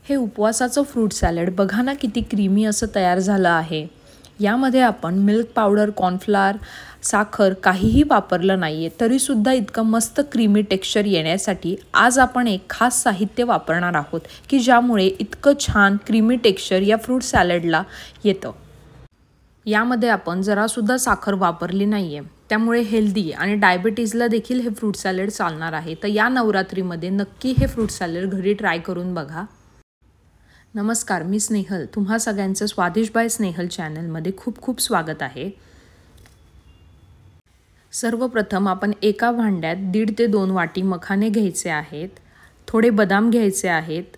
हे उपवासाचं fruit salad बघा ना किती क्रीमी असं तयार झालं आहे। यामध्ये आपण मिल्क पावडर, कॉर्नफ्लोअर, साखर काहीही वापरलं नाहीये, तरीसुद्धा इतकं मस्त क्रीमी टेक्स्चर येण्यासाठी आज आपण एक खास साहित्य वापरणार आहोत की ज्यामुळे इतकं छान क्रीमी टेक्स्चर या फ्रूट सॅलडला येतं। यामध्ये आपण जरासुद्धा साखर वापरली नाहीये, त्यामुळे हेल्दी आणि डायबिटीजला देखील हे फ्रूट सॅलड चालणार आहे। तर या नवरात्रीमध्ये नक्की हे फ्रूट सॅलड घरी ट्राय करून बघा। नमस्कार, मी स्नेहल, तुम्हा सगळ्यांचं स्वादिष्ट बाय स्नेहल चॅनलमध्ये खूप खूप स्वागत आहे। सर्वप्रथम आपण एका भांड्यात 1.5 ते 2 वाटी मखाने घ्यायचे आहेत, थोडे बदाम घ्यायचे आहेत,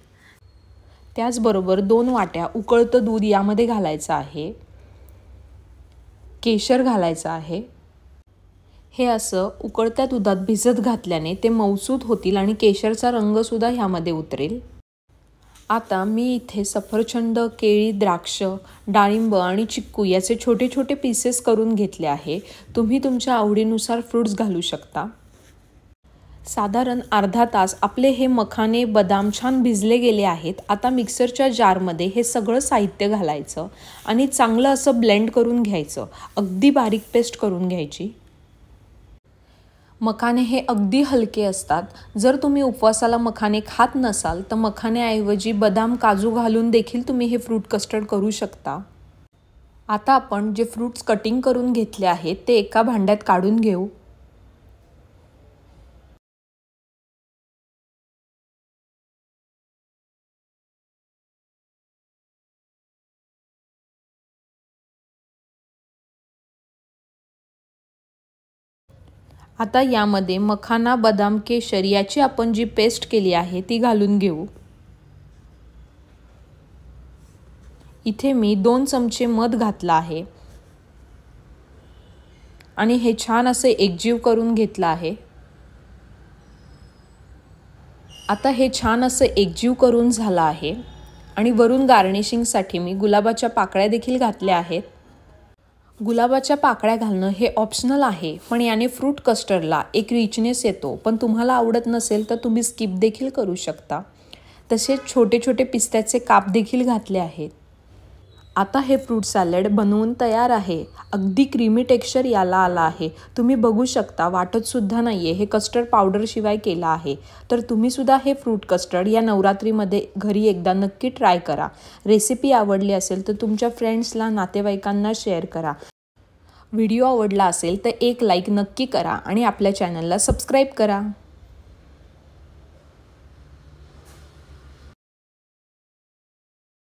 त्याचबरोबर 2 वाट्या उकळतं दूध यामध्ये घालायचं आहे, केशर घालायचं आहे। हे असं उकळत्या दुधात भिजत घातल्याने ते मऊसूत होतील आणि केशरचा रंग सुद्धा ह्यामध्ये उतरेल। आता मी इथे सफरचंद, केळी, द्राक्ष, डाळिंब आणि चिक्कू याचे छोटे छोटे पीसेस करून घेतले आहे। तुम्ही तुमच्या आवडीनुसार फ्रूट्स घालू शकता। साधारण अर्धा तास आपले हे मखाने, बदाम छान भिजले गेले आहेत। आता मिक्सरच्या जारमध्ये हे सगळं साहित्य घालायचं आणि चांगलं असं ब्लेंड करून घ्यायचं, अगदी बारीक पेस्ट करून घ्यायची। मखाने हे अगदी हलके असतात। जर तुम्ही उपवासाला मखाने खात नसाल तर मखानेऐवजी बदाम, काजू घालून देखील तुम्ही हे फ्रूट कस्टर्ड करू शकता। आता आपण जे फ्रूट्स कटिंग करून घेतले आहेत ते एका भांड्यात काढून घेऊ। आता यामध्ये मखाना, बदाम, केशर याची आपण जी पेस्ट केली आहे ती घालून घेऊ। इथे मी 2 चमचे मध घातला आहे आणि हे छान असे एकजीव करून घेतलं आहे। आता हे छान असं एकजीव करून झालं आहे आणि वरून गार्निशिंगसाठी मी गुलाबाच्या पाकळ्या देखील घातल्या आहेत। गुलाबाच्या पाकळ्या घालणं हे ऑप्शनल आहे, पण याने फ्रूट कस्टर्डला एक रिचनेस येतो, पण तुम्हाला आवडत नसेल तर तुम्ही स्किप देखील करू शकता। तसेच छोटे छोटे पिस्त्याचे काप देखील घातले आहेत। आता हे फ्रूट सॅलड बनवून तयार आहे। अगदी क्रीमी टेक्स्चर याला आला आहे, तुम्ही बघू शकता, वाटत सुद्धा नाहीये हे कस्टर्ड पावडर शिवाय केला आहे। तर तुम्ही सुद्धा हे फ्रूट कस्टर्ड या नवरात्रीमध्ये घरी एकदा नक्की ट्राय करा। रेसिपी आवडली असेल तर तुमच्या फ्रेंड्सला, नातेवाईकांना शेअर करा। व्हिडिओ आवडला असेल तर एक लाईक नक्की करा आणि आपल्या चॅनलला सबस्क्राईब करा।